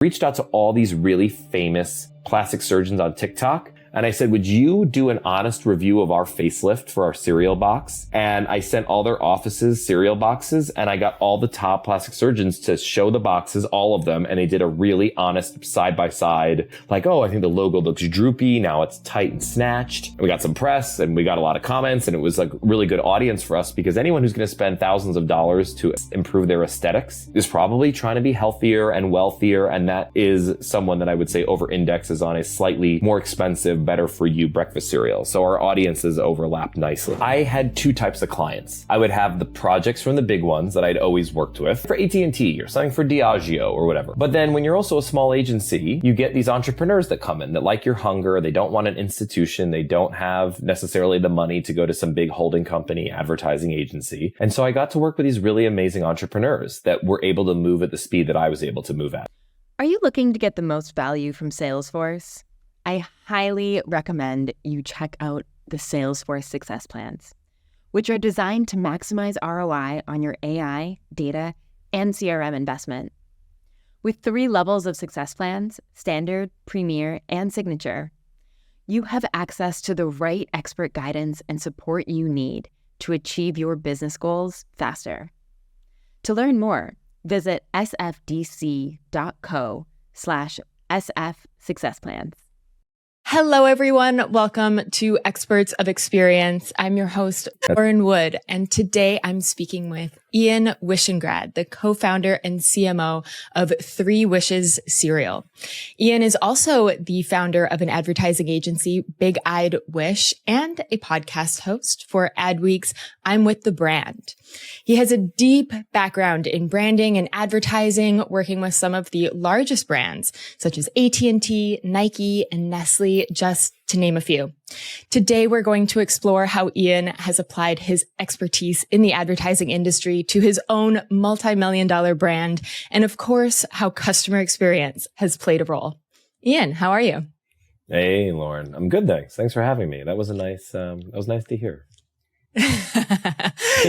reached out to all these really famous plastic surgeons on TikTok. And I said, would you do an honest review of our facelift for our cereal box? And I sent all their offices cereal boxes, and I got all the top plastic surgeons to show the boxes, all of them. And they did a really honest side by side, like, oh, I think the logo looks droopy. Now it's tight and snatched. And we got some press and we got a lot of comments, and it was like really good audience for us, because anyone who's going to spend thousands of dollars to improve their aesthetics is probably trying to be healthier and wealthier. And that is someone that I would say over indexes on a slightly more expensive, better for you breakfast cereal. So our audiences overlapped nicely. I had two types of clients. I would have the projects from the big ones that I'd always worked with for AT&T or something for Diageo or whatever. But then when you're also a small agency, you get these entrepreneurs that come in that like your hunger. They don't want an institution. They don't have necessarily the money to go to some big holding company, advertising agency. And so I got to work with these really amazing entrepreneurs that were able to move at the speed that I was able to move at. Are you looking to get the most value from Salesforce? I highly recommend you check out the Salesforce Success Plans, which are designed to maximize ROI on your AI, data, and CRM investment. With 3 levels of success plans, standard, premier, and signature, you have access to the right expert guidance and support you need to achieve your business goals faster. To learn more, visit sfdc.co/sfsuccessplans. Hello, everyone. Welcome to Experts of Experience. I'm your host, Lauren Wood, and today I'm speaking with Ian Wishingrad, the co-founder and CMO of 3 Wishes Cereal. Ian is also the founder of an advertising agency, Big Eyed Wish, and a podcast host for Adweek's I'm With the Brand. He has a deep background in branding and advertising, working with some of the largest brands, such as AT&T, Nike, and Nestle, just to name a few. Today, we're going to explore how Ian has applied his expertise in the advertising industry to his own multi-million-dollar brand, and of course, how customer experience has played a role. Ian, how are you? Hey, Lauren. I'm good, thanks. Thanks for having me. That was nice to hear. You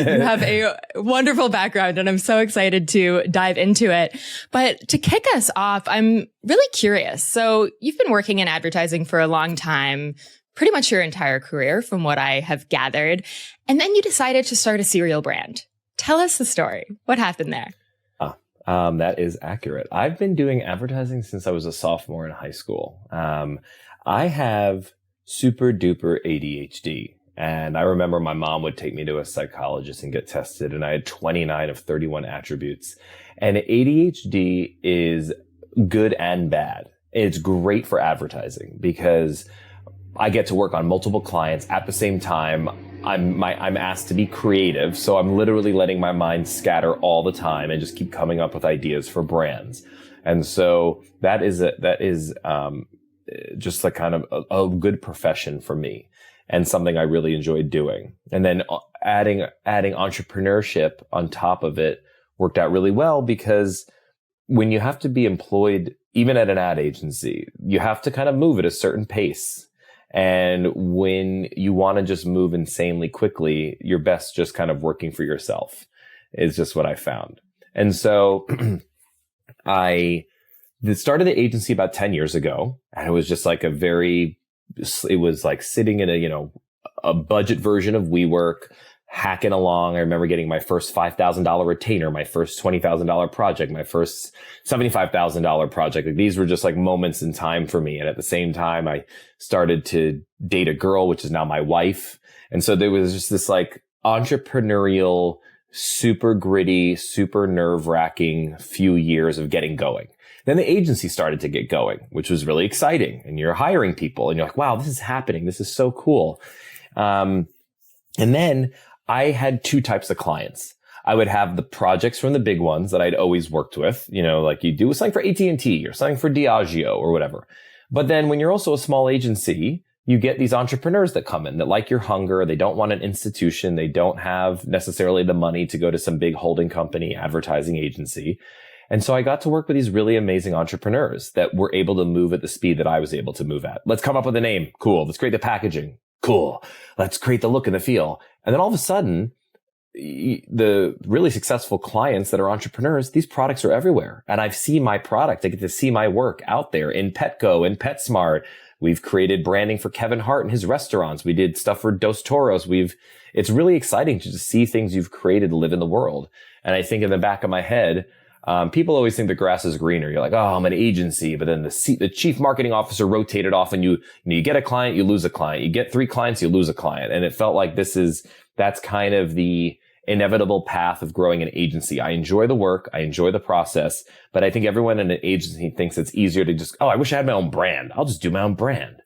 have a wonderful background, and I'm so excited to dive into it. But to kick us off, I'm really curious. So you've been working in advertising for a long time, pretty much your entire career from what I have gathered. And then you decided to start a cereal brand. Tell us the story. What happened there? That is accurate. I've been doing advertising since I was a sophomore in high school. I have super duper ADHD. And I remember my mom would take me to a psychologist and get tested, and I had 29 of 31 attributes. And ADHD is good and bad. It's great for advertising because I get to work on multiple clients at the same time. I'm asked to be creative, so I'm literally letting my mind scatter all the time and just keep coming up with ideas for brands. And so that is just like kind of a good profession for me, and something I really enjoyed doing. And then adding entrepreneurship on top of it worked out really well, because when you have to be employed, even at an ad agency, you have to kind of move at a certain pace. And when you want to just move insanely quickly, you're best just kind of working for yourself, is just what I found. And so I started the agency about 10 years ago, and it was just like it was like sitting in a budget version of WeWork, hacking along. I remember getting my first $5,000 retainer, my first $20,000 project, my first $75,000 project. Like, these were just like moments in time for me. And at the same time, I started to date a girl, which is now my wife. And so there was just this like entrepreneurial, super gritty, super nerve-wracking few years of getting going. Then the agency started to get going, which was really exciting. And you're hiring people and you're like, wow, this is happening. This is so cool. And then I had 2 types of clients. I would have the projects from the big ones that I'd always worked with, like you do something for AT&T or something for Diageo or whatever. But then when you're also a small agency, you get these entrepreneurs that come in that like your hunger. They don't want an institution. They don't have necessarily the money to go to some big holding company, advertising agency. And so I got to work with these really amazing entrepreneurs that were able to move at the speed that I was able to move at. Let's come up with a name. Cool. Let's create the packaging. Cool. Let's create the look and the feel. And then all of a sudden, the really successful clients that are entrepreneurs, these products are everywhere. And I've seen my product. I get to see my work out there in Petco and PetSmart. We've created branding for Kevin Hart and his restaurants. We did stuff for Dos Toros. It's really exciting to just see things you've created live in the world. And I think in the back of my head, people always think the grass is greener. You're like, oh, I'm an agency. But then the chief marketing officer rotated off and you get a client, you lose a client. You get 3 clients, you lose a client. And it felt like that's kind of the inevitable path of growing an agency. I enjoy the work. I enjoy the process. But I think everyone in an agency thinks it's easier to just, I wish I had my own brand. I'll just do my own brand.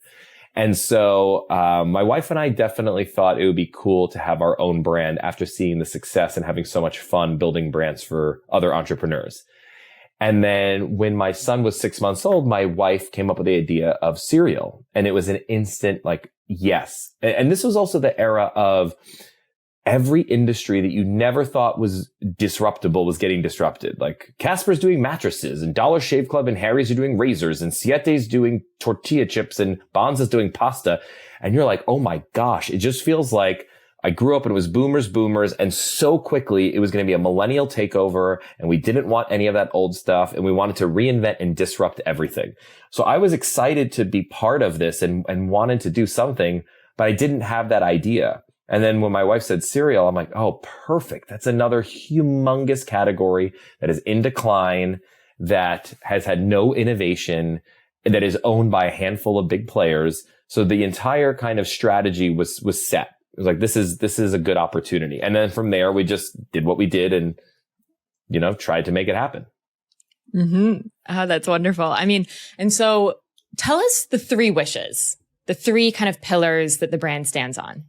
And so my wife and I definitely thought it would be cool to have our own brand after seeing the success and having so much fun building brands for other entrepreneurs. And then when my son was 6 months old, my wife came up with the idea of cereal. And it was an instant yes. And this was also the era of every industry that you never thought was disruptable was getting disrupted. Like Casper's doing mattresses and Dollar Shave Club and Harry's are doing razors and Siete's doing tortilla chips and Bonds is doing pasta. And you're like, oh my gosh, it just feels like I grew up and it was boomers. And so quickly it was going to be a millennial takeover. And we didn't want any of that old stuff. And we wanted to reinvent and disrupt everything. So I was excited to be part of this and wanted to do something, but I didn't have that idea. And then when my wife said cereal, I'm like, oh, perfect. That's another humongous category that is in decline, that has had no innovation, that is owned by a handful of big players. So the entire kind of strategy was set. It was like, this is a good opportunity. And then from there, we just did what we did and, tried to make it happen. Mm-hmm. Oh, that's wonderful. I mean, and so tell us the 3 wishes, the 3 kind of pillars that the brand stands on.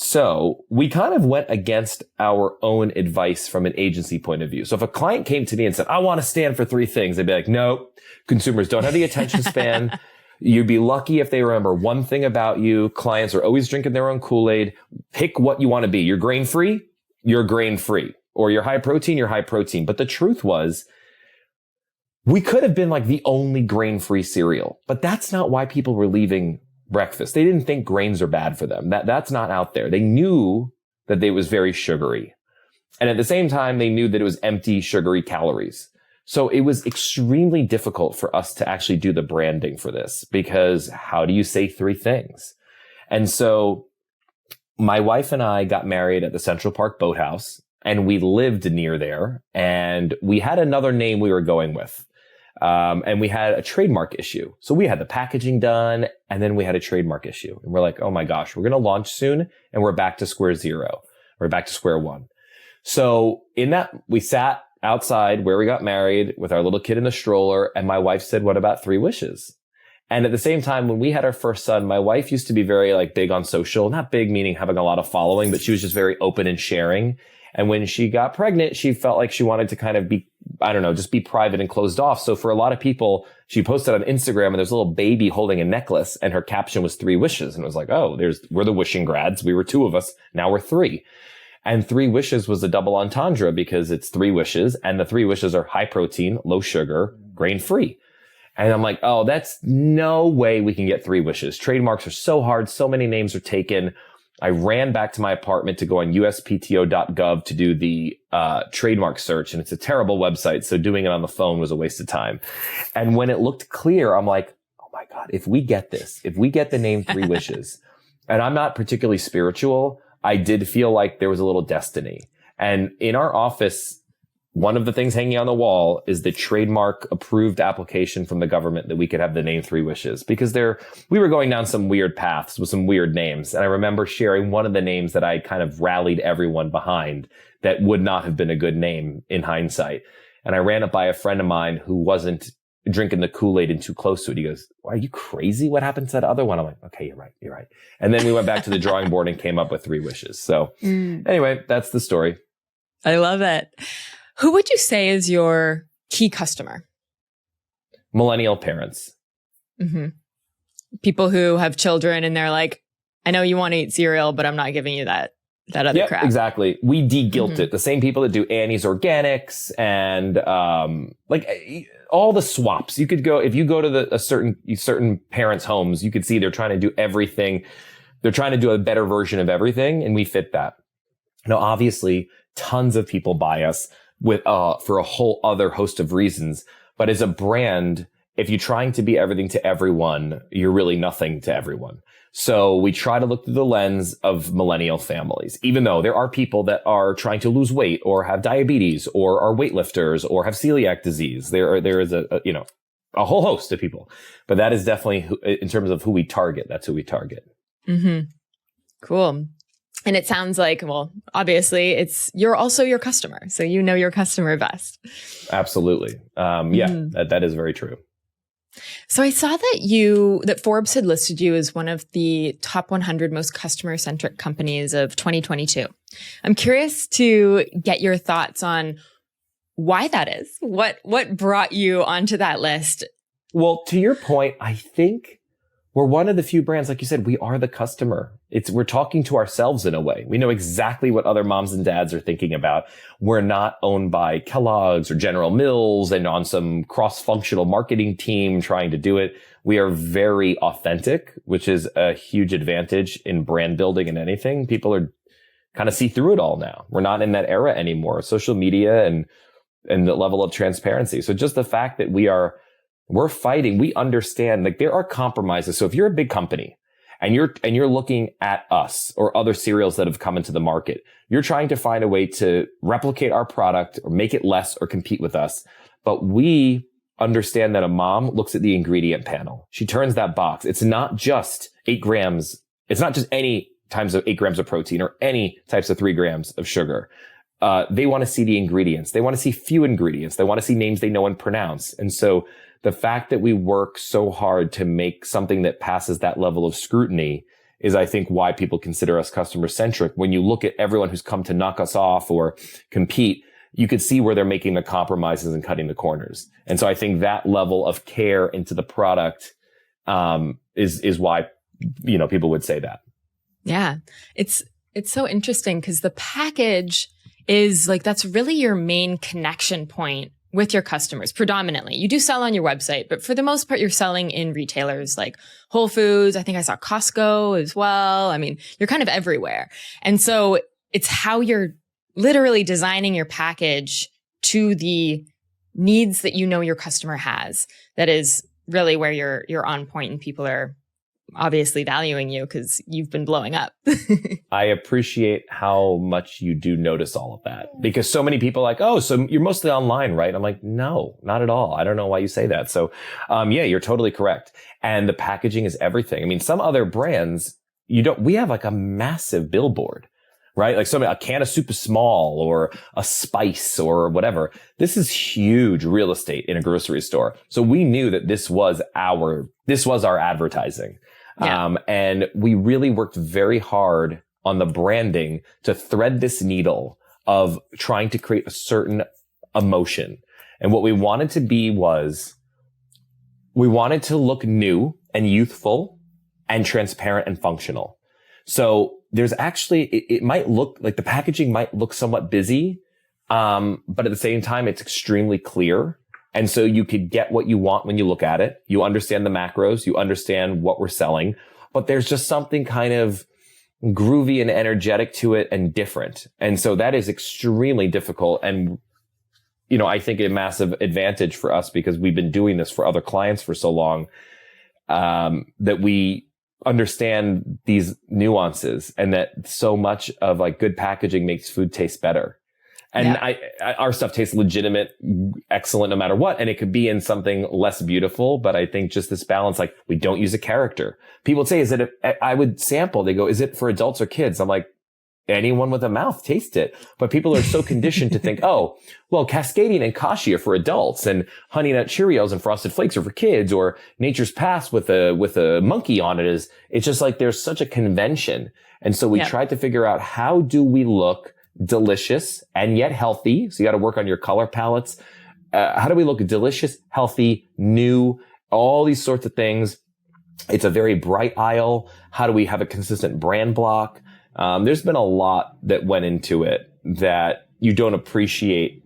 So we kind of went against our own advice from an agency point of view. So if a client came to me and said, I want to stand for 3 things, I'd be like, no, consumers don't have the attention span. You'd be lucky if they remember one thing about you. Clients are always drinking their own Kool-Aid. Pick what you want to be. You're grain-free, you're grain-free. Or you're high protein, you're high protein. But the truth was, we could have been like the only grain-free cereal. But that's not why people were leaving breakfast. They didn't think grains are bad for them. That's not out there. They knew that it was very sugary. And at the same time, they knew that it was empty, sugary calories. So it was extremely difficult for us to actually do the branding for this, because how do you say 3 things? And so my wife and I got married at the Central Park Boathouse, and we lived near there, and we had another name we were going with. And we had a trademark issue. So we had the packaging done, and then we had a trademark issue. And we're like, oh my gosh, we're going to launch soon, and we're back to square zero. We're back to square one. So in that, we sat outside where we got married with our little kid in the stroller, and my wife said, what about 3 wishes? And at the same time, when we had our first son, my wife used to be very big on social, not big meaning having a lot of following, but she was just very open and sharing. And when she got pregnant, she felt like she wanted to kind of be, just be private and closed off. So for a lot of people, she posted on Instagram and there's a little baby holding a necklace and her caption was 3 wishes. And it was like, oh, we're the Wishingrads. We were 2 of us. Now we're 3. And 3 wishes was a double entendre because it's 3 wishes. And the 3 wishes are high protein, low sugar, grain free. And I'm like, oh, that's no way we can get 3 wishes. Trademarks are so hard. So many names are taken. I ran back to my apartment to go on uspto.gov to do the trademark search. And it's a terrible website. So doing it on the phone was a waste of time. And when it looked clear, I'm like, oh my God, if we get the name 3 wishes, and I'm not particularly spiritual, I did feel like there was a little destiny. And in our office, one of the things hanging on the wall is the trademark approved application from the government that we could have the name 3 wishes, because we were going down some weird paths with some weird names. And I remember sharing one of the names that I kind of rallied everyone behind that would not have been a good name in hindsight. And I ran it by a friend of mine who wasn't drinking the Kool-Aid and too close to it. He goes, are you crazy? What happened to that other one? I'm like, okay, you're right. And then we went back to the drawing board and came up with 3 wishes. So anyway, that's the story. I love it. Who would you say is your key customer? Millennial parents. Mm-hmm. People who have children and they're like, I know you want to eat cereal, but I'm not giving you that other crap. Exactly. We de-guilt it. The same people that do Annie's Organics and all the swaps. You could go, if you go to a certain parents' homes, you could see they're trying to do everything. They're trying to do a better version of everything, and we fit that. Now, obviously, tons of people buy us with for a whole other host of reasons. But as a brand, if you're trying to be everything to everyone, you're really nothing to everyone. So we try to look through the lens of millennial families, even though there are people that are trying to lose weight or have diabetes or are weightlifters or have celiac disease. There is a whole host of people, but that is definitely in terms of who we target. That's who we target. Mm-hmm. Cool. And it sounds like, well, obviously you're also your customer. So you know your customer best. Absolutely. That is very true. So I saw that Forbes had listed you as one of the top 100 most customer-centric companies of 2022. I'm curious to get your thoughts on why that is. What brought you onto that list? Well, to your point, I think we're one of the few brands, like you said, we are the customer. We're talking to ourselves in a way. We know exactly what other moms and dads are thinking about. We're not owned by Kellogg's or General Mills and on some cross-functional marketing team trying to do it. We are very authentic, which is a huge advantage in brand building and anything. People are kind of see through it all now. We're not in that era anymore. Social media and the level of transparency. So just the fact that we're fighting, we understand like there are compromises. So if you're a big company and you're looking at us or other cereals that have come into the market, you're trying to find a way to replicate our product or make it less or compete with us. But we understand that a mom looks at the ingredient panel. She turns that box. It's not just 8 grams. It's not just any times of 8 grams of protein or any types of 3 grams of sugar. They want to see the ingredients. They want to see few ingredients. They want to see names they know and pronounce. And so the fact that we work so hard to make something that passes that level of scrutiny is, I think, why people consider us customer-centric. When you look at everyone who's come to knock us off or compete, you could see where they're making the compromises and cutting the corners. And so I think that level of care into the product is why, people would say that. Yeah. It's so interesting because the package is like, that's really your main connection point with your customers predominantly. You do sell on your website, but for the most part, you're selling in retailers like Whole Foods. I think I saw Costco as well. I mean, you're kind of everywhere. And so it's how you're literally designing your package to the needs that you know your customer has. That is really where you're on point and people are obviously valuing you because you've been blowing up. I appreciate how much you do notice all of that because so many people are like, oh, so you're mostly online, right? I'm like, no, not at all. I don't know why you say that. So, you're totally correct. And the packaging is everything. I mean, some other brands, we have like a massive billboard, right? Like a can of soup is small or a spice or whatever. This is huge real estate in a grocery store. So we knew that this was our advertising. Yeah. And we really worked very hard on the branding to thread this needle of trying to create a certain emotion. And what we wanted to be was we wanted to look new and youthful and transparent and functional. So there's actually, it might look like the packaging might look somewhat busy. But at the same time, it's extremely clear. And so you could get what you want when you look at it. You understand the macros. You understand what we're selling. But there's just something kind of groovy and energetic to it and different. And so that is extremely difficult. And, I think a massive advantage for us because we've been doing this for other clients for so long, that we understand these nuances and that so much of like good packaging makes food taste better. And our stuff tastes legitimate, excellent no matter what. And it could be in something less beautiful. But I think just this balance, like we don't use a character. People would say, I would sample. They go, is it for adults or kids? I'm like, anyone with a mouth, taste it. But people are so conditioned to think, oh, well, Cascadian and Kashi are for adults and Honey Nut Cheerios and Frosted Flakes are for kids, or Nature's Pass with a monkey on it it's just like there's such a convention. And so we tried to figure out how do we look delicious and yet healthy. So you got to work on your color palettes. How do we look delicious, healthy, new, all these sorts of things? It's a very bright aisle. How do we have a consistent brand block? There's been a lot that went into it that you don't appreciate,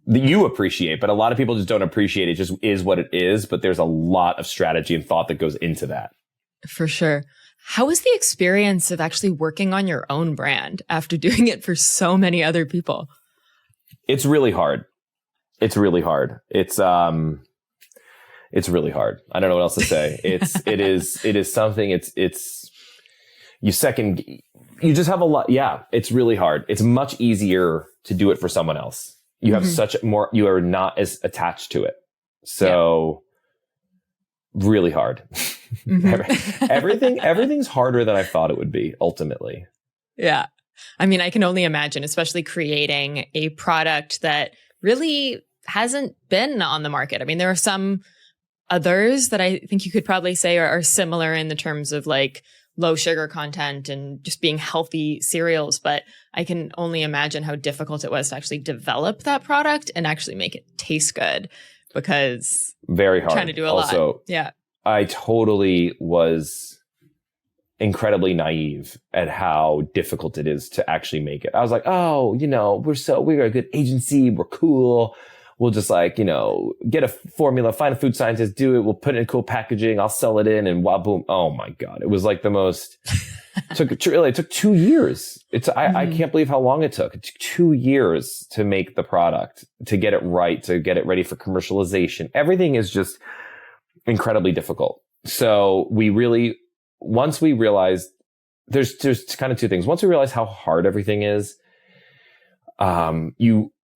that you appreciate, but a lot of people just don't appreciate it. It just is what it is. But there's a lot of strategy and thought that goes into that. For sure. How was the experience of actually working on your own brand after doing it for so many other people? It's really hard. It's really hard. It's really hard. I don't know what else to say. It is something. You just have a lot. Yeah, it's really hard. It's much easier to do it for someone else. You have you are not as attached to it. So really hard. Everything's harder than I thought it would be ultimately. Yeah. I mean, I can only imagine, especially creating a product that really hasn't been on the market. I mean, there are some others that I think you could probably say are similar in the terms of like low sugar content and just being healthy cereals. But I can only imagine how difficult it was to actually develop that product and actually make it taste good, because very hard. Trying to do a lot. Yeah. I totally was incredibly naive at how difficult it is to actually make it. I was like, oh, we're a good agency. We're cool. We'll just get a formula, find a food scientist, do it. We'll put it in cool packaging. I'll sell it in and wow, boom. Oh my God. It was like the most, it took 2 years. I can't believe how long it took. It took 2 years to make the product, to get it right, to get it ready for commercialization. Everything is just incredibly difficult. So once we realized there's kind of two things. Once we realized how hard everything is,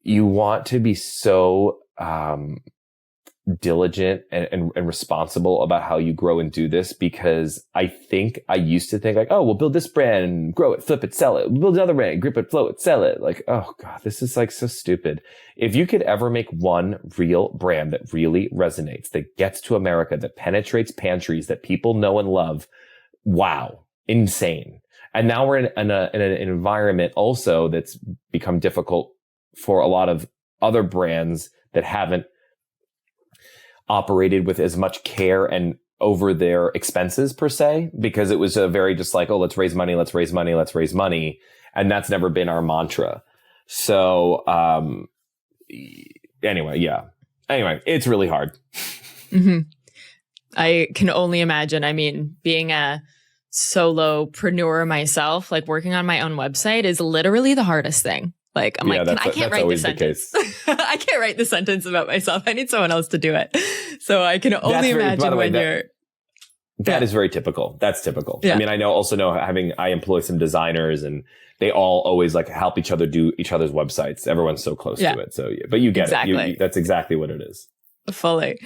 you want to be so diligent and responsible about how you grow and do this, because I used to think like, oh, we'll build this brand, grow it, flip it, sell it. We'll build another brand, grip it, flow it, sell it. Like, oh God, this is like so stupid. If you could ever make one real brand that really resonates, that gets to America, that penetrates pantries, that people know and love, wow, insane. And now we're in an environment also that's become difficult for a lot of other brands that haven't operated with as much care and over their expenses per se, because it was a very just like, oh, let's raise money. And that's never been our mantra. So, anyway, it's really hard. Mm-hmm. I can only imagine. I mean, being a solopreneur myself, like working on my own website is literally the hardest thing. Like, I'm I can't write this sentence. I can't write the sentence about myself. I need someone else to do it. So I can only imagine when you're. That is very typical. That's typical. Yeah. I mean, I employ some designers and they all always like help each other do each other's websites. Everyone's so close to it. So, but you get it. That's exactly what it is. Fully.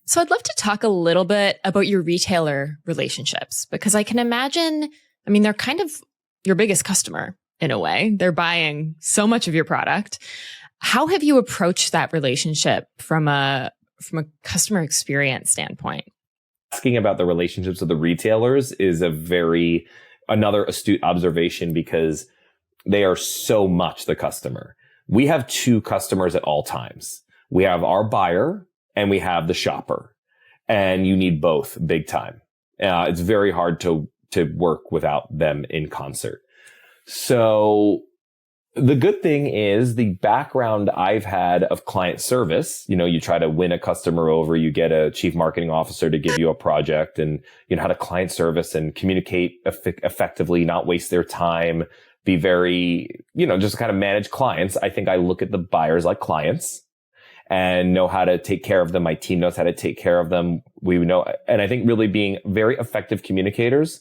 So I'd love to talk a little bit about your retailer relationships, because I can imagine, I mean, they're kind of your biggest customer in a way. They're buying so much of your product. How have you approached that relationship from a customer experience standpoint? Asking about the relationships with the retailers is another astute observation, because they are so much the customer. We have two customers at all times. We have our buyer and we have the shopper, and you need both big time. It's very hard to work without them in concert. So the good thing is the background I've had of client service, you try to win a customer over, you get a chief marketing officer to give you a project, and how to client service and communicate effectively, not waste their time, be very, just kind of manage clients. I think I look at the buyers like clients and know how to take care of them. My team knows how to take care of them. And I think really being very effective communicators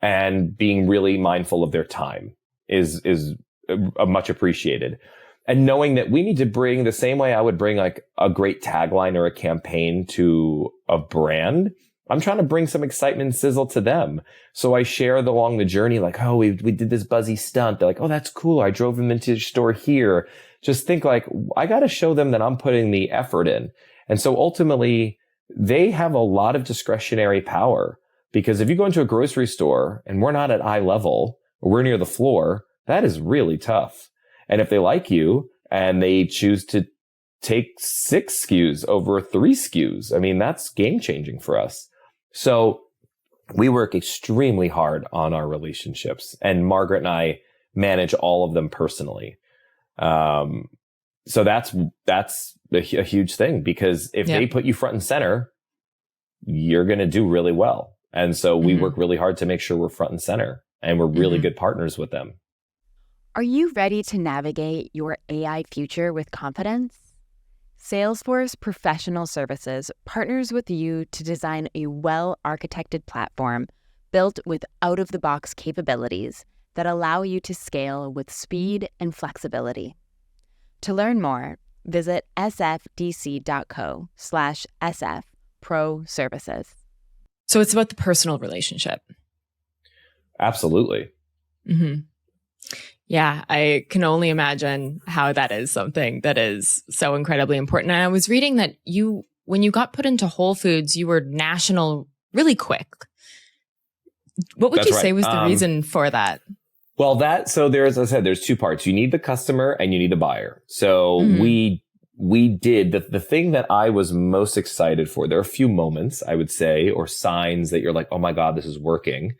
and being really mindful of their time is much appreciated. And knowing that we need to bring the same way I would bring like a great tagline or a campaign to a brand, I'm trying to bring some excitement and sizzle to them. So I share along the journey, like, oh, we did this buzzy stunt. They're like, oh, that's cool. I drove them into the store here. Just think like, I got to show them that I'm putting the effort in. And so ultimately they have a lot of discretionary power, because if you go into a grocery store and we're not at eye level, or we're near the floor, that is really tough. And if they like you and they choose to take 6 SKUs over 3 SKUs, I mean, that's game changing for us. So we work extremely hard on our relationships, and Margaret and I manage all of them personally. So that's a huge thing, because if they put you front and center, you're going to do really well. And so we work really hard to make sure we're front and center, and we're really good partners with them. Are you ready to navigate your AI future with confidence? Salesforce Professional Services partners with you to design a well-architected platform built with out-of-the-box capabilities that allow you to scale with speed and flexibility. To learn more, visit sfdc.co/sfproservices. So it's about the personal relationship. Absolutely. Yeah, I can only imagine how that is something that is so incredibly important. And I was reading that when you got put into Whole Foods, you were national really quick. What would you say was the reason for that? Well, as I said, there's two parts. You need the customer and you need the buyer. So we did the thing that I was most excited for. There are a few moments, I would say, or signs that you're like, oh my God, this is working.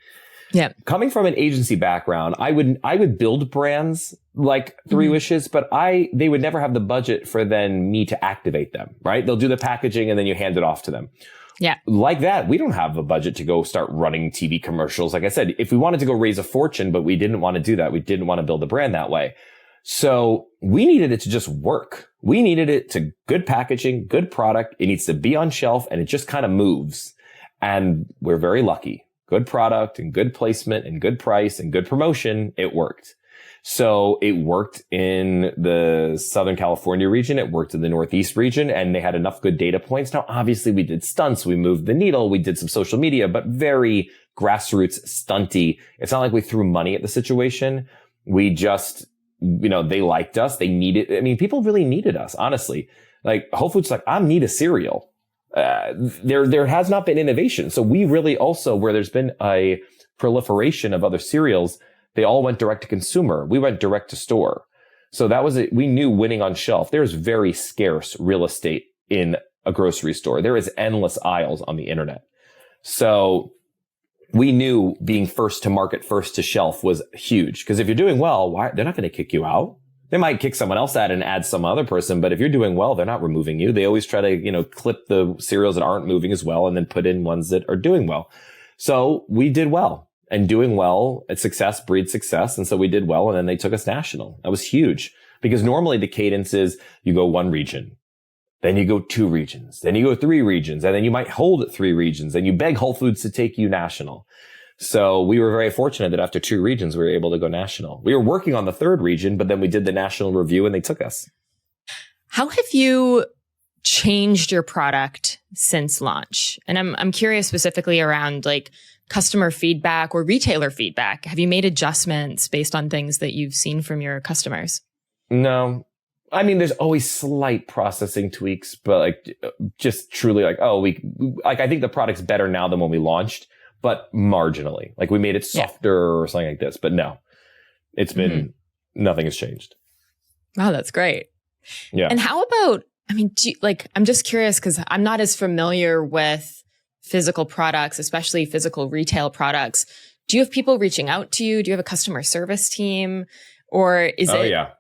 Yeah. Coming from an agency background, I would build brands like Three Wishes, but they would never have the budget for then me to activate them, right? They'll do the packaging and then you hand it off to them. Yeah. Like that, we don't have a budget to go start running TV commercials. Like I said, if we wanted to go raise a fortune, but we didn't want to do that. We didn't want to build a brand that way. So we needed it to just work. We needed it to good packaging, good product. It needs to be on shelf and it just kind of moves. And we're very lucky. Good product and good placement and good price and good promotion. It worked. So it worked in the Southern California region. It worked in the Northeast region, and they had enough good data points. Now, obviously we did stunts. We moved the needle. We did some social media, but very grassroots stunty. It's not like we threw money at the situation. We just, they liked us. They needed, people really needed us, honestly. Like Whole Foods, I need a cereal. There has not been innovation. So we really also, where there's been a proliferation of other cereals, they all went direct to consumer. We went direct to store. So that was it. We knew winning on shelf. There's very scarce real estate in a grocery store. There is endless aisles on the internet. So we knew being first to market, first to shelf was huge. Because if you're doing well, they're not going to kick you out. They might kick someone else out and add some other person, but if you're doing well, they're not removing you. They always try to, clip the cereals that aren't moving as well and then put in ones that are doing well. So we did well, and doing well at success breeds success. And so we did well, and then they took us national. That was huge, because normally the cadence is you go one region, then you go 2 regions, then you go 3 regions, and then you might hold at 3 regions, and you beg Whole Foods to take you national. So we were very fortunate that after 2 regions, we were able to go national. We were working on the 3rd region, but then we did the national review and they took us. How have you changed your product since launch? And I'm curious specifically around customer feedback or retailer feedback. Have you made adjustments based on things that you've seen from your customers? No. There's always slight processing tweaks, but just truly I think the product's better now than when we launched. But marginally, we made it softer or something like this. But no, it's been, nothing has changed. Wow, that's great. Yeah. And how about, I'm just curious because I'm not as familiar with physical products, especially physical retail products. Do you have people reaching out to you? Do you have a customer service team? Or is it? Oh, yeah.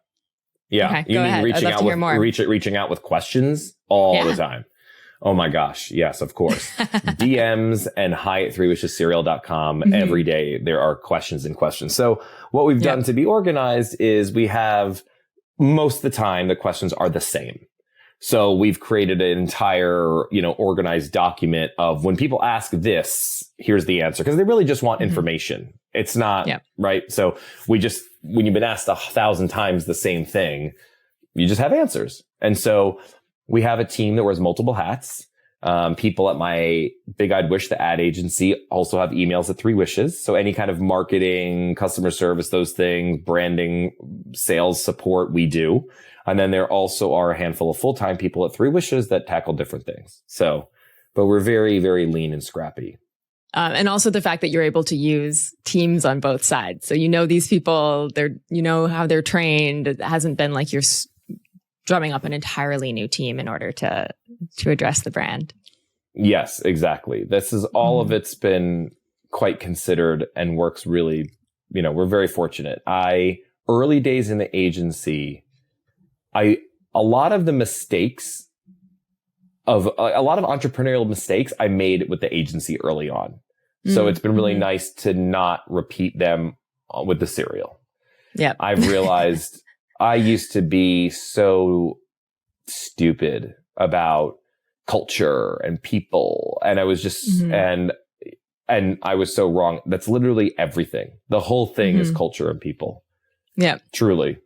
Yeah. Okay, go ahead. I'd love to hear more. Reaching out with questions all the time. Oh my gosh. Yes, of course. DMs and hi@threewishescereal.com. Every day there are questions and questions. So what we've done to be organized is we have, most of the time the questions are the same. So we've created an entire, organized document of when people ask this, here's the answer. Because they really just want information. It's not, right? So when you've been asked 1,000 times the same thing, you just have answers. And so we have a team that wears multiple hats. People at my Big Eyed Wish, the ad agency, also have emails at Three Wishes. So any kind of marketing, customer service, those things, branding, sales support, we do. And then there also are a handful of full-time people at Three Wishes that tackle different things. So, but we're very, very lean and scrappy. And also the fact that you're able to use teams on both sides. So these people, how they're trained. It hasn't been like you're drumming up an entirely new team in order to address the brand. Yes, exactly. This is all of it's been quite considered and works really, we're very fortunate. Early days in the agency, a lot of entrepreneurial mistakes I made with the agency early on. So it's been really nice to not repeat them with the cereal. Yeah. I've realized I used to be so stupid about culture and people. And I was just, and I was so wrong. That's literally everything. The whole thing is culture and people. Yeah. Truly.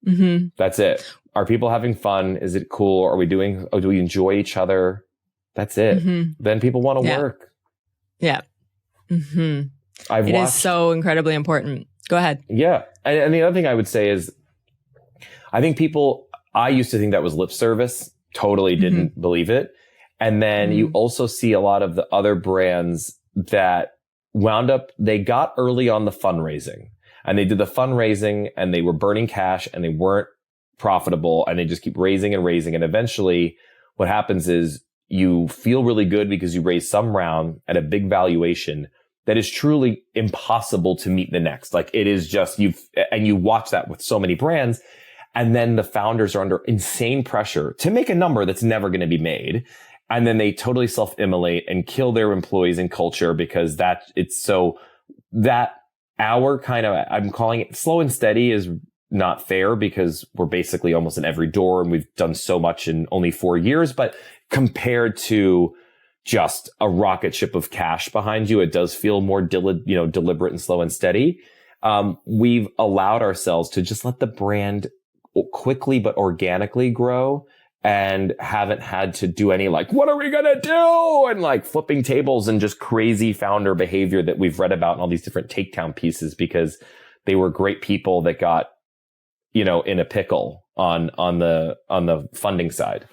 That's it. Are people having fun? Is it cool? Do we enjoy each other? That's it. Then people want to work. Yeah. It is so incredibly important. Go ahead. Yeah. And the other thing I would say is, I think I used to think that was lip service, totally didn't believe it. And then you also see a lot of the other brands that they got early on the fundraising, and they did the fundraising and they were burning cash and they weren't profitable, and they just keep raising and raising. And eventually what happens is you feel really good because you raised some round at a big valuation that is truly impossible to meet the next. Like, it is just, you watch that with so many brands. And then the founders are under insane pressure to make a number that's never going to be made. And then they totally self-immolate and kill their employees and culture because I'm calling it slow and steady is not fair, because we're basically almost in every door and we've done so much in only 4 years. But compared to just a rocket ship of cash behind you, it does feel more deliberate and slow and steady. We've allowed ourselves to just let the brand quickly but organically grow, and haven't had to do any what are we going to do? And flipping tables and just crazy founder behavior that we've read about in all these different takedown pieces, because they were great people that got, in a pickle on the funding side.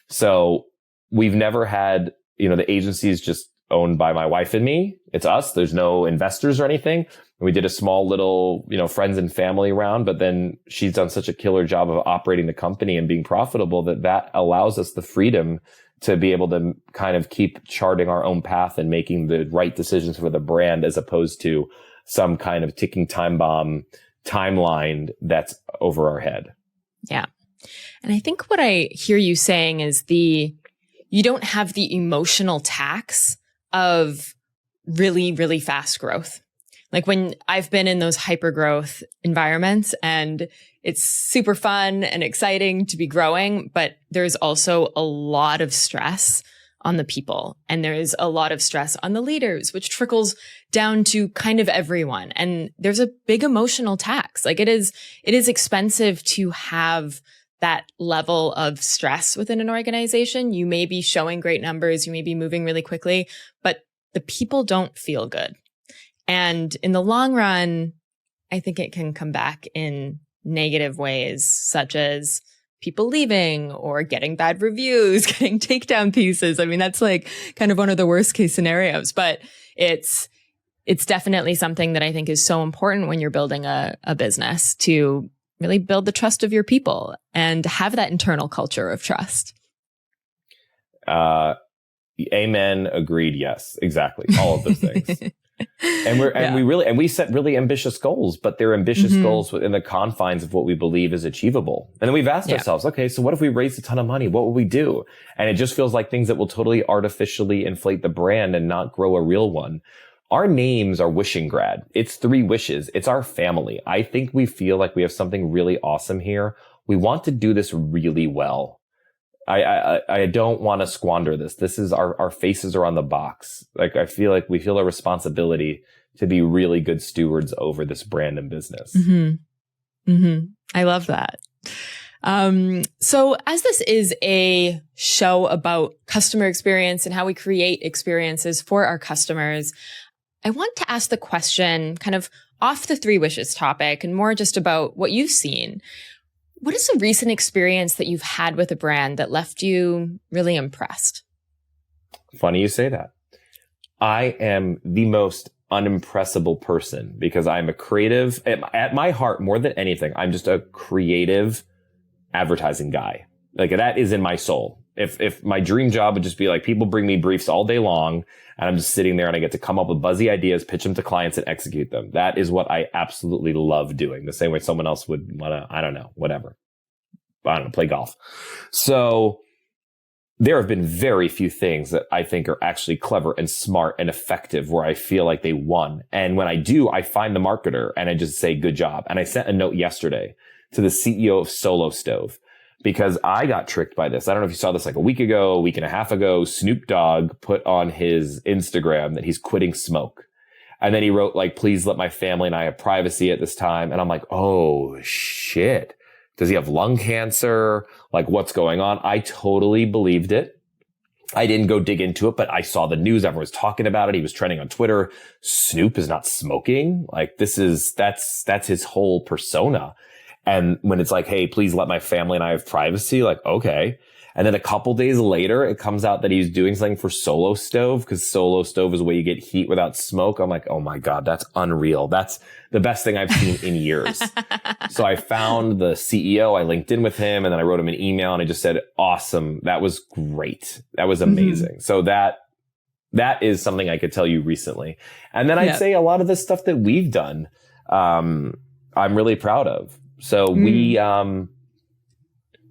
So we've never had, the agency is just owned by my wife and me. It's us. There's no investors or anything. We did a small little, friends and family round, but then she's done such a killer job of operating the company and being profitable that allows us the freedom to be able to kind of keep charting our own path and making the right decisions for the brand, as opposed to some kind of ticking time bomb timeline that's over our head. Yeah. And I think what I hear you saying is you don't have the emotional tax of really, really fast growth. Like, when I've been in those hyper growth environments, and it's super fun and exciting to be growing, but there's also a lot of stress on the people, and there is a lot of stress on the leaders, which trickles down to kind of everyone. And there's a big emotional tax. It is expensive to have that level of stress within an organization. You may be showing great numbers, you may be moving really quickly, but the people don't feel good. And in the long run, I think it can come back in negative ways, such as people leaving or getting bad reviews, getting takedown pieces. I mean, that's kind of one of the worst case scenarios, but it's definitely something that I think is so important when you're building a business, to really build the trust of your people and have that internal culture of trust. Amen. Agreed. Yes, exactly. All of those things. And we set really ambitious goals, but they're ambitious goals within the confines of what we believe is achievable. And then we've asked ourselves, okay, so what if we raised a ton of money? What would we do? And it just feels like things that will totally artificially inflate the brand and not grow a real one. Our names are Wishingrad. It's 3 wishes. It's our family. I think we feel like we have something really awesome here. We want to do this really well. I don't want to squander this. This is our faces are on the box. I feel like we feel a responsibility to be really good stewards over this brand and business. I love that. So as this is a show about customer experience and how we create experiences for our customers, I want to ask the question kind of off the 3 wishes topic and more just about what you've seen. What is a recent experience that you've had with a brand that left you really impressed? Funny you say that. I am the most unimpressible person because I'm a creative. At my heart, more than anything, I'm just a creative advertising guy. That is in my soul. If my dream job would just be people bring me briefs all day long and I'm just sitting there and I get to come up with buzzy ideas, pitch them to clients and execute them. That is what I absolutely love doing. The same way someone else would want to, I don't know, whatever. I don't know, play golf. So there have been very few things that I think are actually clever and smart and effective where I feel like they won. And when I do, I find the marketer and I just say, good job. And I sent a note yesterday to the CEO of Solo Stove because I got tricked by this. I don't know if you saw this like a week and a half ago, Snoop Dogg put on his Instagram that he's quitting smoke. And then he wrote like, please let my family and I have privacy at this time. And I'm like, oh shit. Does he have lung cancer? Like, what's going on? I totally believed it. I didn't go dig into it, but I saw the news. Everyone was talking about it. He was trending on Twitter. Snoop is not smoking. Like, that's his whole persona. And when it's like, hey, please let my family and I have privacy, like, okay. And then a couple days later, it comes out that he's doing something for Solo Stove because Solo Stove is a way you get heat without smoke. I'm like, oh my God, that's unreal. That's the best thing I've seen in years. So I found the CEO, I linked in with him, and then I wrote him an email and I just said, awesome. That was great. That was amazing. So that is something I could tell you recently. And then I'd say a lot of the stuff that we've done, I'm really proud of. So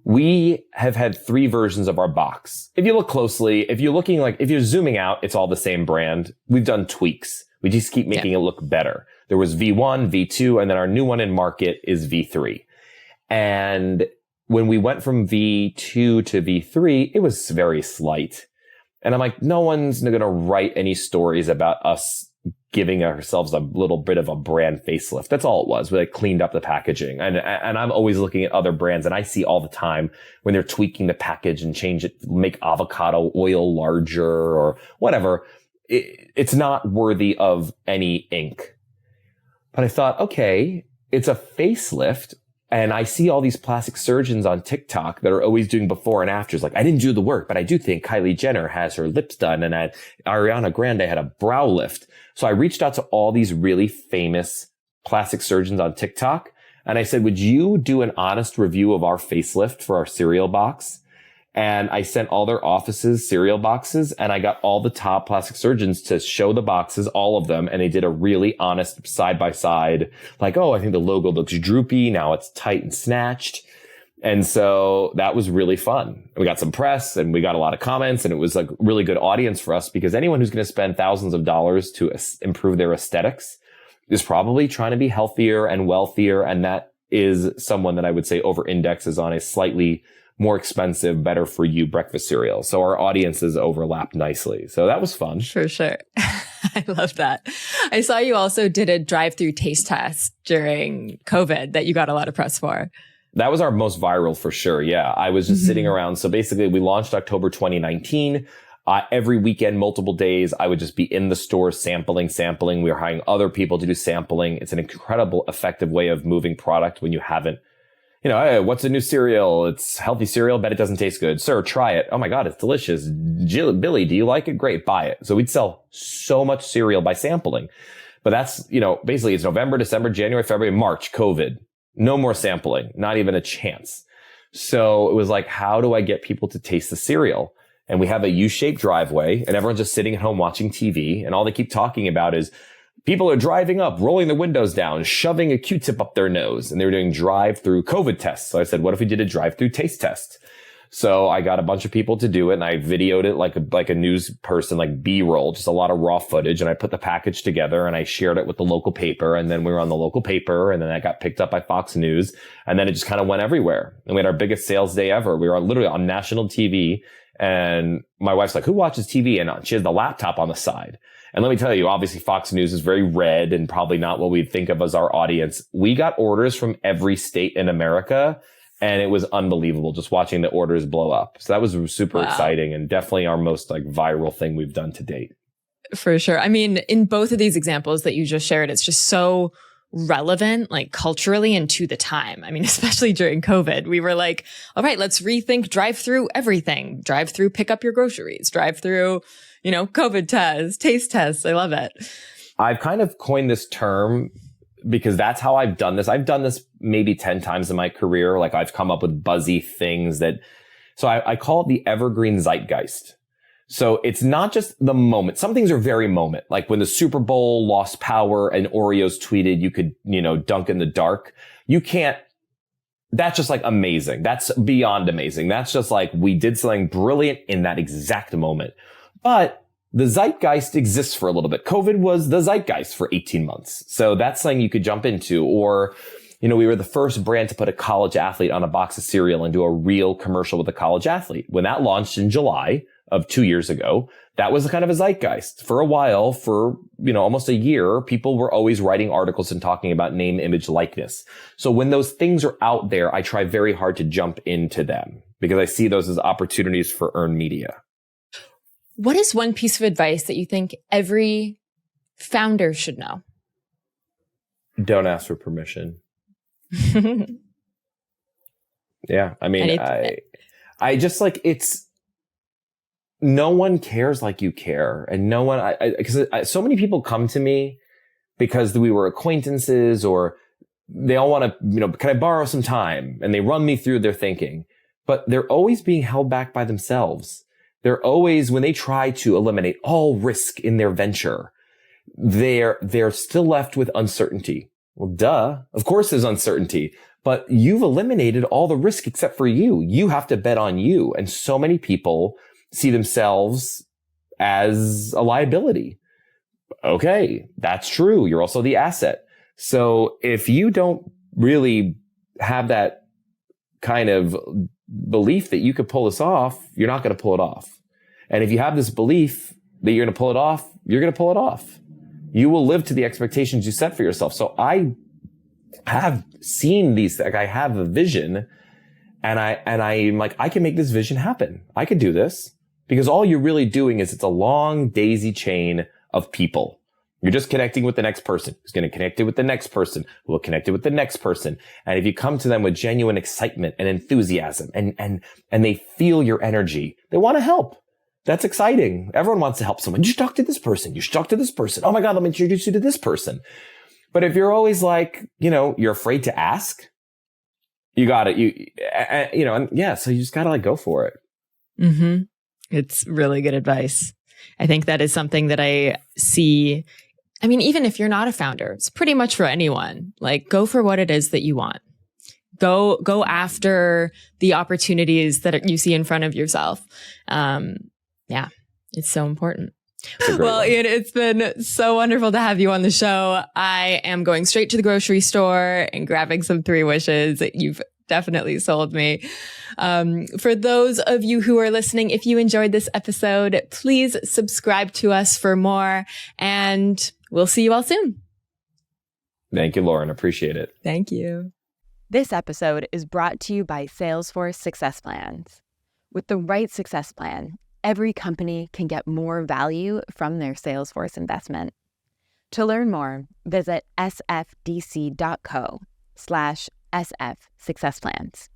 we have had 3 versions of our box. If you look closely, if you're zooming out, it's all the same brand. We've done tweaks. We just keep making it look better. There was V1, V2, and then our new one in market is V3. And when we went from V2 to V3, it was very slight. And I'm like, no one's going to write any stories about us giving ourselves a little bit of a brand facelift. That's all it was. We like cleaned up the packaging. And I'm always looking at other brands, and I see all the time when they're tweaking the package and change it, make avocado oil larger or whatever. It's not worthy of any ink. But I thought, okay, it's a facelift. And I see all these plastic surgeons on TikTok that are always doing before and afters. Like, I didn't do the work, but I do think Kylie Jenner has her lips done, and Ariana Grande had a brow lift. So I reached out to all these really famous plastic surgeons on TikTok. And I said, would you do an honest review of our facelift for our cereal box? And I sent all their offices cereal boxes, and I got all the top plastic surgeons to show the boxes, all of them. And they did a really honest side by side, like, oh, I think the logo looks droopy. Now it's tight and snatched. And so that was really fun. We got some press and we got a lot of comments, and it was like a really good audience for us because anyone who's going to spend thousands of dollars to improve their aesthetics is probably trying to be healthier and wealthier. And that is someone that I would say over indexes on a slightly more expensive, better for you breakfast cereal. So our audiences overlapped nicely. So that was fun. For sure. I love that. I saw you also did a drive-through taste test during COVID that you got a lot of press for. That was our most viral for sure. Yeah. I was just sitting around. So basically we launched October 2019. Every weekend, multiple days, I would just be in the store sampling. We were hiring other people to do sampling. It's an incredible, effective way of moving product when you haven't, hey, what's a new cereal? It's healthy cereal, bet it doesn't taste good. Sir, try it. Oh my God, it's delicious. Billy, do you like it? Great, buy it. So we'd sell so much cereal by sampling. But that's, basically it's November, December, January, February, March, COVID. No more sampling, not even a chance. So it was like, how do I get people to taste the cereal? And we have a U-shaped driveway, and everyone's just sitting at home watching TV. And all they keep talking about is people are driving up, rolling their windows down, shoving a Q-tip up their nose. And they were doing drive-through COVID tests. So I said, what if we did a drive-through taste test? So I got a bunch of people to do it, and I videoed it like a news person, like B-roll, just a lot of raw footage. And I put the package together and I shared it with the local paper. And then we were on the local paper, and then that got picked up by Fox News. And then it just kind of went everywhere. And we had our biggest sales day ever. We were literally on national TV. And my wife's like, who watches TV? And she has the laptop on the side. And let me tell you, obviously Fox News is very red and probably not what we think of as our audience. We got orders from every state in America, and it was unbelievable just watching the orders blow up. So that was super exciting, and definitely our most viral thing we've done to date. For sure. I mean, in both of these examples that you just shared, it's just so relevant, culturally and to the time. I mean, especially during COVID, we were like, all right, let's rethink drive-through everything. Drive-through, pick up your groceries. Drive-through, COVID tests, taste tests. I love it. I've kind of coined this term because that's how I've done this. I've done this maybe 10 times in my career. I've come up with buzzy things so I call it the Evergreen Zeitgeist. So it's not just the moment. Some things are very moment. Like when the Super Bowl lost power and Oreos tweeted you could, dunk in the dark. You can't that's just like amazing. That's beyond amazing. That's just like we did something brilliant in that exact moment. But the zeitgeist exists for a little bit. COVID was the zeitgeist for 18 months. So that's something you could jump into. Or, we were the first brand to put a college athlete on a box of cereal and do a real commercial with a college athlete. When that launched in July of 2 years ago, that was kind of a zeitgeist. For a while, for, almost a year, people were always writing articles and talking about name, image, likeness. So when those things are out there, I try very hard to jump into them because I see those as opportunities for earned media. What is one piece of advice that you think every founder should know? Don't ask for permission. Yeah. I mean, I just like, no one cares like you care. And no one, because so many people come to me because we were acquaintances or they all want to, can I borrow some time? And they run me through their thinking, but they're always being held back by themselves. They're always, when they try to eliminate all risk in their venture, they're still left with uncertainty. Well, duh. Of course there's uncertainty, but you've eliminated all the risk except for you. You have to bet on you. And so many people see themselves as a liability. Okay, that's true. You're also the asset. So if you don't really have that kind of belief that you could pull this off, you're not going to pull it off. And if you have this belief that you're going to pull it off, you're going to pull it off. You will live to the expectations you set for yourself. So I have seen these, like I have a vision and I'm like, I can make this vision happen. I could do this because all you're really doing is it's a long daisy chain of people. You're just connecting with the next person who's going to connect it with the next person who will connect it with the next person. And if you come to them with genuine excitement and enthusiasm and they feel your energy, they want to help. That's exciting. Everyone wants to help someone. You should talk to this person. You should talk to this person. Oh my God, let me introduce you to this person. But if you're always like, you're afraid to ask, you got it. So you just got to like go for it. Mm-hmm. It's really good advice. I think that is something that I see. I mean, even if you're not a founder, it's pretty much for anyone. Like go for what it is that you want. Go after the opportunities that you see in front of yourself. Yeah, it's so important. Well, Ian, it's been so wonderful to have you on the show. I am going straight to the grocery store and grabbing some 3 Wishes. You've definitely sold me. For those of you who are listening, if you enjoyed this episode, please subscribe to us for more, and we'll see you all soon. Thank you, Lauren. Appreciate it. Thank you. This episode is brought to you by Salesforce Success Plans. With the right success plan, every company can get more value from their Salesforce investment. To learn more, visit sfdc.co/SF Success Plans.